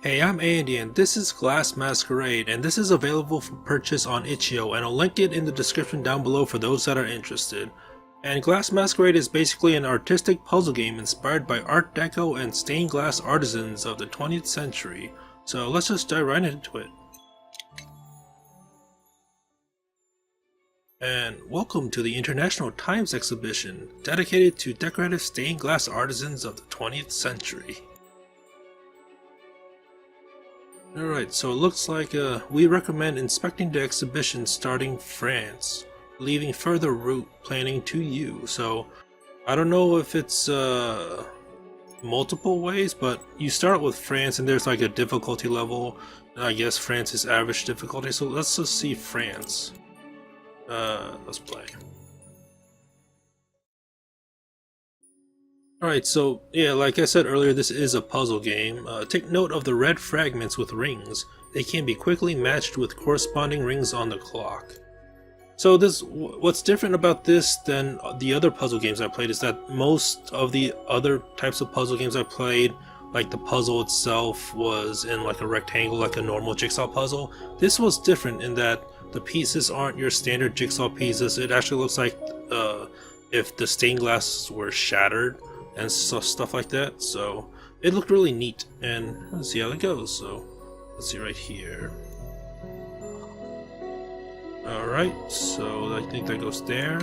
Hey, I'm Andy and this is Glass Masquerade, and this is available for purchase on itch.io, and I'll link it in the description down below for those that are interested. And Glass Masquerade is basically an artistic puzzle game inspired by Art Deco and stained glass artisans of the 20th century. So let's just dive right into it. And welcome to the International Times exhibition, dedicated to decorative stained glass artisans of the 20th century. Alright, so it looks like we recommend inspecting the exhibition starting France, leaving further route planning to you. So I don't know if it's multiple ways, but you start with France and there's like a difficulty level. I guess France is average difficulty, so let's just see France. Let's play. Alright, so yeah, like I said earlier, this is a puzzle game. Take note of the red fragments with rings. They can be quickly matched with corresponding rings on the clock. So what's different about this than the other puzzle games I played is that most of the other types of puzzle games I played, like the puzzle itself was in like a rectangle, like a normal jigsaw puzzle. This was different in that the pieces aren't your standard jigsaw pieces. It actually looks like if the stained glass were shattered and stuff like that. So it looked really neat, and let's see how it goes. So let's see right here. Alright, so I think that goes there.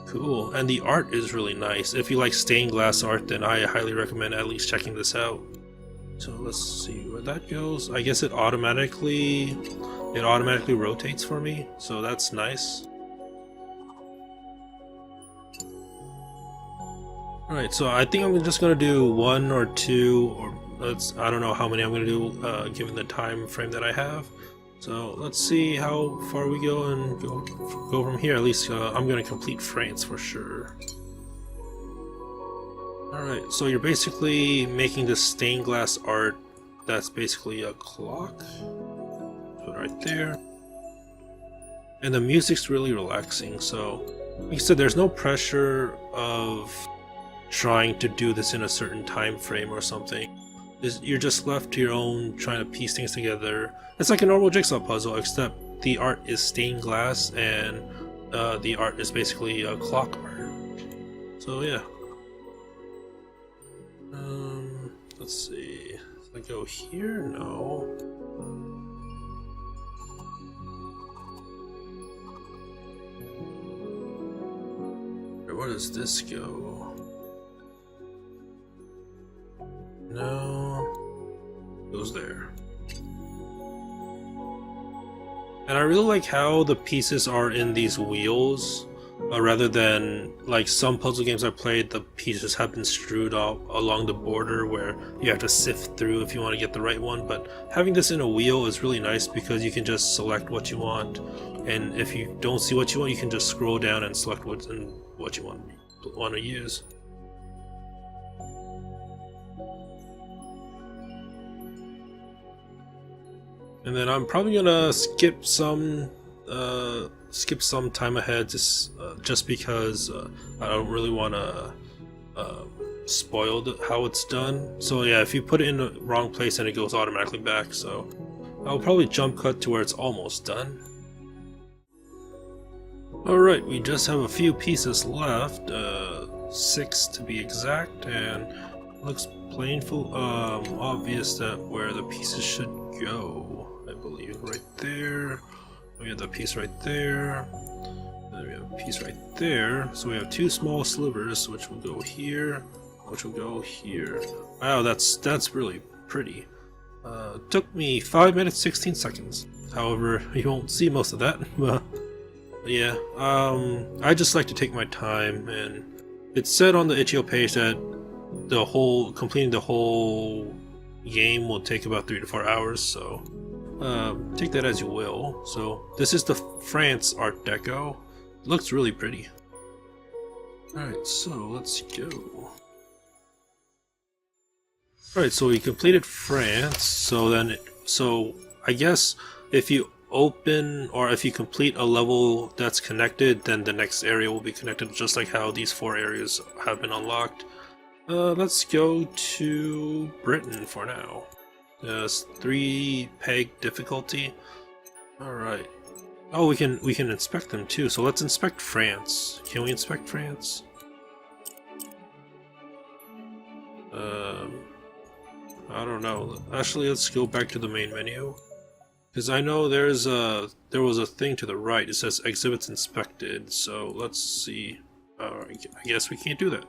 Cool, and the art is really nice. If you like stained glass art, then I highly recommend at least checking this out. So let's see where that goes. I guess it automatically rotates for me, so that's nice. Alright, so I think I'm just gonna do one or two, or I don't know how many I'm gonna do given the time frame that I have. So let's see how far we go and go from here. At least I'm gonna complete France for sure. Alright, so you're basically making this stained glass art that's basically a clock. Put it right there. And the music's really relaxing, so like I said, there's no pressure of trying to do this in a certain time frame or something. You're just left to your own trying to piece things together. It's like a normal jigsaw puzzle, except the art is stained glass and the art is basically a clock art. So yeah. Let's see. Does I go here? No. Where does this go? No, goes there. And I really like how the pieces are in these wheels, rather than like some puzzle games I played, the pieces have been strewed all along the border where you have to sift through if you want to get the right one. But having this in a wheel is really nice because you can just select what you want, and if you don't see what you want, you can just scroll down and select what you want to use. And then I'm probably gonna skip some time ahead, just because I don't really want to spoil how it's done. So yeah, if you put it in the wrong place, then it goes automatically back. So I'll probably jump cut to where it's almost done. Alright, we just have a few pieces left, 6 to be exact, and looks plainful obvious that where the pieces should go. I believe right there. We have the piece right there. Then we have a piece right there. So we have 2 small slivers, which will go here, which will go here. Wow, that's really pretty. Took me 5 minutes 16 seconds. However, you won't see most of that. But yeah, I just like to take my time, and it said on the itch.io page that completing the whole game will take about 3 to 4 hours. So take that as you will. So this is the France Art Deco. It looks really pretty. Alright, so let's go. Alright, so we completed France. So I guess if you open or if you complete a level that's connected, then the next area will be connected, just like how these 4 areas have been unlocked. Let's go to Britain for now. 3 peg difficulty. All right. Oh, we can inspect them too. So let's inspect France. Can we inspect France? I don't know. Actually, let's go back to the main menu, because I know there was a thing to the right. It says exhibits inspected. So let's see. I guess we can't do that.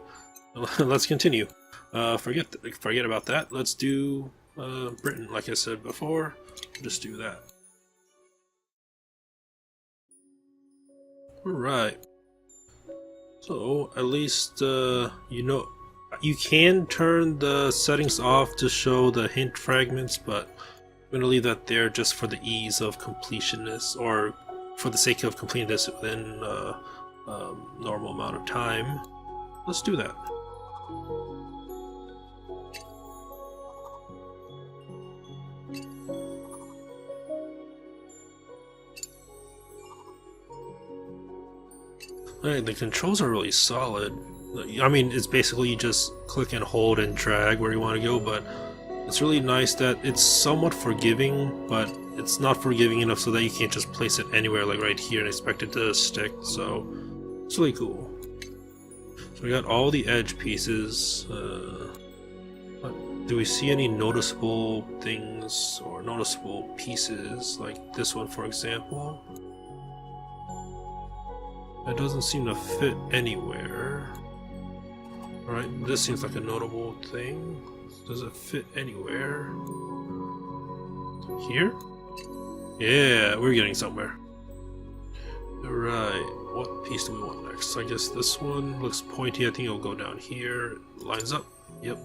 Let's continue. Forget about that. Let's do Britain, like I said before. Just do that. Alright. So, at least, you know, you can turn the settings off to show the hint fragments, but I'm going to leave that there just for the ease of completionist, or for the sake of completing this within normal amount of time. Let's do that. Alright, the controls are really solid. I mean, it's basically you just click and hold and drag where you want to go, but it's really nice that it's somewhat forgiving, but it's not forgiving enough so that you can't just place it anywhere, like right here, and expect it to stick, so it's really cool. So we got all the edge pieces. Do we see any noticeable things or noticeable pieces, like this one for example? It doesn't seem to fit anywhere. Alright, this seems like a notable thing. Does it fit anywhere? Here? Yeah, we're getting somewhere. Alright, what piece do we want next? I guess this one looks pointy. I think it'll go down here. Lines up. Yep.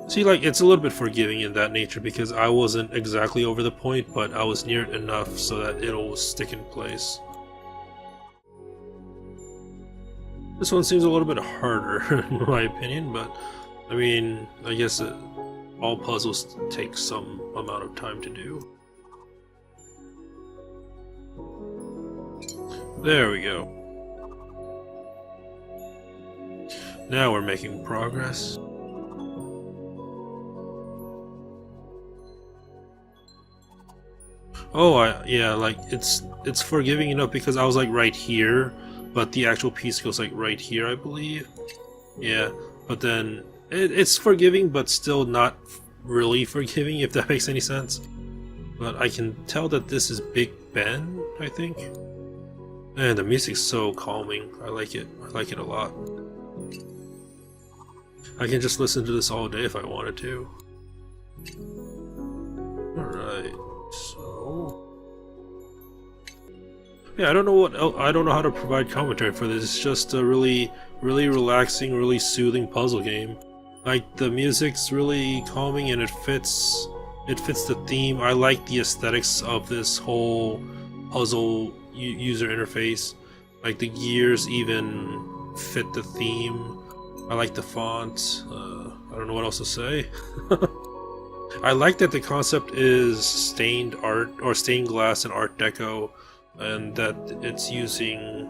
See, like, it's a little bit forgiving in that nature because I wasn't exactly over the point, but I was near it enough so that it'll stick in place. This one seems a little bit harder, in my opinion, but I mean, I guess all puzzles take some amount of time to do. There we go. Now we're making progress. Oh, yeah, like it's forgiving enough because I was like right here. But the actual piece goes like right here, I believe. Yeah, but then it's forgiving, but still not really forgiving, if that makes any sense. But I can tell that this is Big Ben, I think. And the music's so calming. I like it. I like it a lot. I can just listen to this all day if I wanted to. Alright, so... yeah, I don't know what else, I don't know how to provide commentary for this. It's just a really relaxing, really soothing puzzle game. Like, the music's really calming and it fits the theme. I like the aesthetics of this whole puzzle user interface. Like, the gears even fit the theme. I like the font. I don't know what else to say. I like that the concept is stained art, or stained glass and Art Deco, and that it's using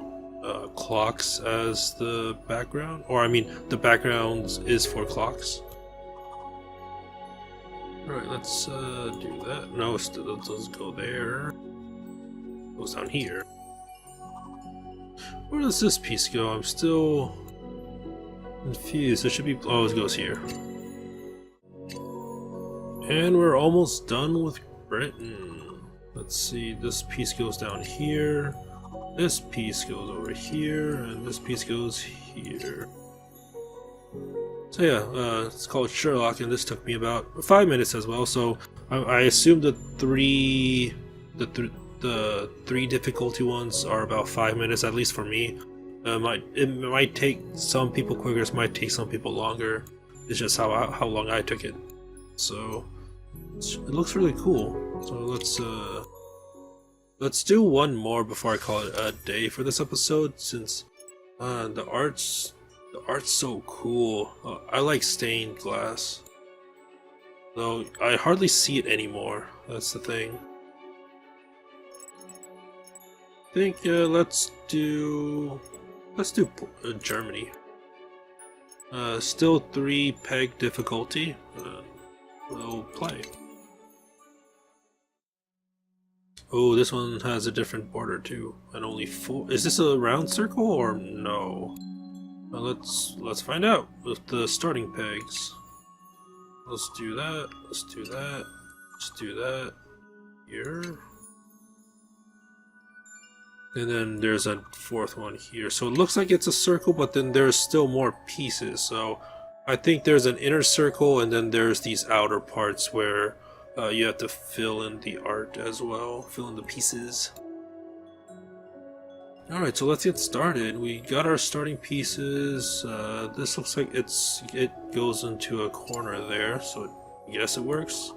clocks as the background, or I mean the background is for clocks. Alright, let's do that. No, let's go there. It goes down here. Where does this piece go? I'm still confused. It should be... oh, it goes here. And we're almost done with Britain. Let's see, this piece goes down here, this piece goes over here, and this piece goes here. So yeah, it's called Sherlock, and this took me about 5 minutes as well, so I assume the three difficulty ones are about 5 minutes, at least for me. It might take some people quicker, it might take some people longer. It's just how long I took it. So it looks really cool. So let's do one more before I call it a day for this episode, since the art's so cool. I like stained glass, though I hardly see it anymore. That's the thing. I think let's do Germany. Still 3 peg difficulty. We'll play. Oh, this one has a different border too, and only 4. Is this a round circle or no? Let's find out with the starting pegs. Let's do that. Let's do that. Let's do that here. And then there's a 4th one here. So it looks like it's a circle, but then there's still more pieces. So I think there's an inner circle, and then there's these outer parts where you have to fill in the art as well, fill in the pieces. Alright, so let's get started. We got our starting pieces. This looks like it goes into a corner there, so I guess it works.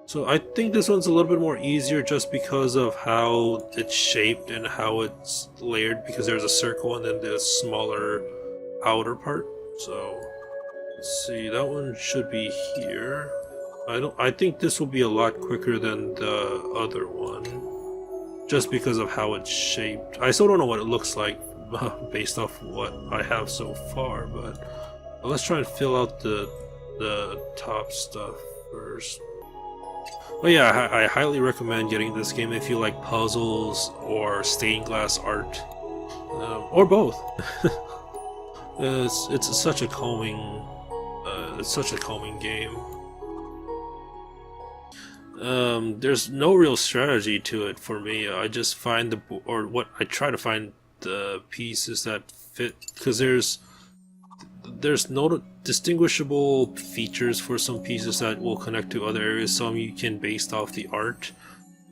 So I think this one's a little bit more easier just because of how it's shaped and how it's layered, because there's a circle and then the smaller outer part. So let's see, that one should be here. I think this will be a lot quicker than the other one, just because of how it's shaped. I still don't know what it looks like based off what I have so far, but let's try and fill out the top stuff first. But yeah, I highly recommend getting this game if you like puzzles or stained glass art, or both. It's such a calming game. There's no real strategy to it for me. I just find I try to find the pieces that fit, because there's no distinguishable features for some pieces that will connect to other areas. Some you can based off the art,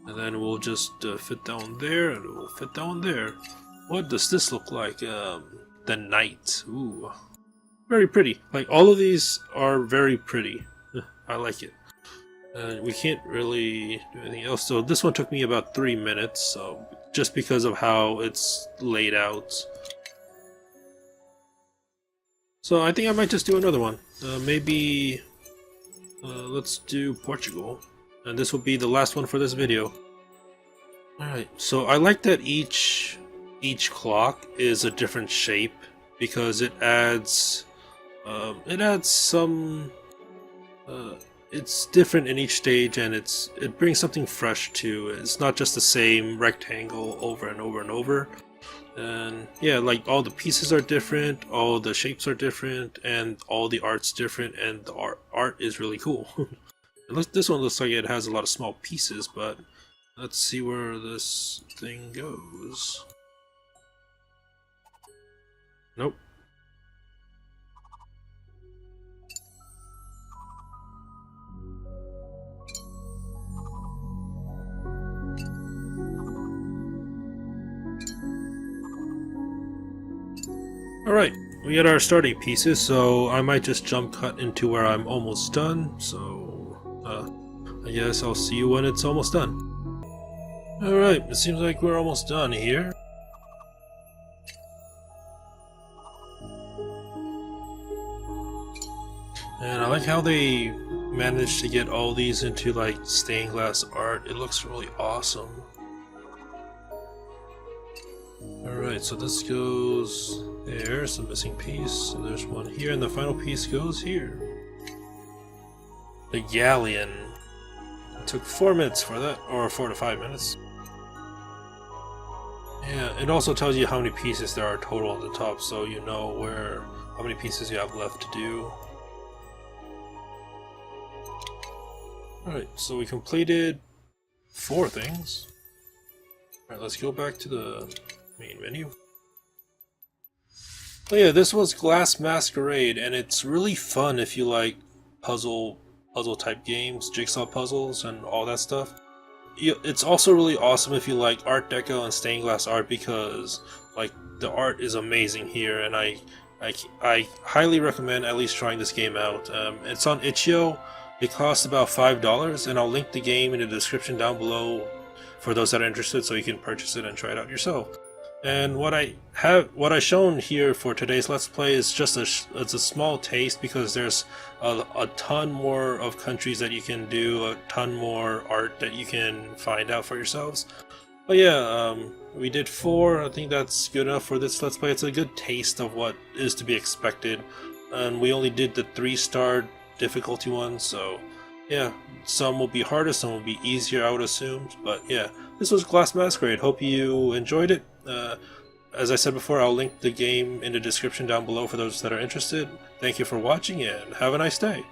and then we'll just fit down there, and it will fit down there. What does this look like? The night. Ooh, very pretty. Like, all of these are very pretty. I like it. We can't really do anything else. So this one took me about 3 minutes, so just because of how it's laid out. So I think I might just do another one. Maybe let's do Portugal, and this will be the last one for this video. Alright, so I like that each clock is a different shape, because it adds some it's different in each stage, and it brings something fresh to it. It's not just the same rectangle over and over and over. And yeah, like, all the pieces are different, all the shapes are different, and all the art's different, and the art is really cool. This one looks like it has a lot of small pieces, but let's see where this thing goes. Nope. Alright, we got our starting pieces, so I might just jump cut into where I'm almost done, so I guess I'll see you when it's almost done. Alright, it seems like we're almost done here. And I like how they managed to get all these into like stained glass art. It looks really awesome. Alright, so this goes there, it's a missing piece, and there's one here, and the final piece goes here. The galleon. It took 4 minutes for that, or 4 to 5 minutes. Yeah, it also tells you how many pieces there are total on the top, so you know how many pieces you have left to do. Alright, so we completed 4 things. Alright, let's go back to the main menu. Oh yeah, this was Glass Masquerade, and it's really fun if you like puzzle type games, jigsaw puzzles, and all that stuff. It's also really awesome if you like Art Deco and stained glass art, because like the art is amazing here, and I highly recommend at least trying this game out. It's on itch.io. It costs about $5, and I'll link the game in the description down below for those that are interested, so you can purchase it and try it out yourself. And what I've shown here for today's Let's Play is just it's a small taste, because there's a ton more of countries that you can do, a ton more art that you can find out for yourselves. But yeah, we did 4. I think that's good enough for this Let's Play. It's a good taste of what is to be expected and we only did the 3-star difficulty ones, so yeah, some will be harder, some will be easier, I would assume. But yeah, this was Glass Masquerade. Hope you enjoyed it. As I said before, I'll link the game in the description down below for those that are interested. Thank you for watching and have a nice day.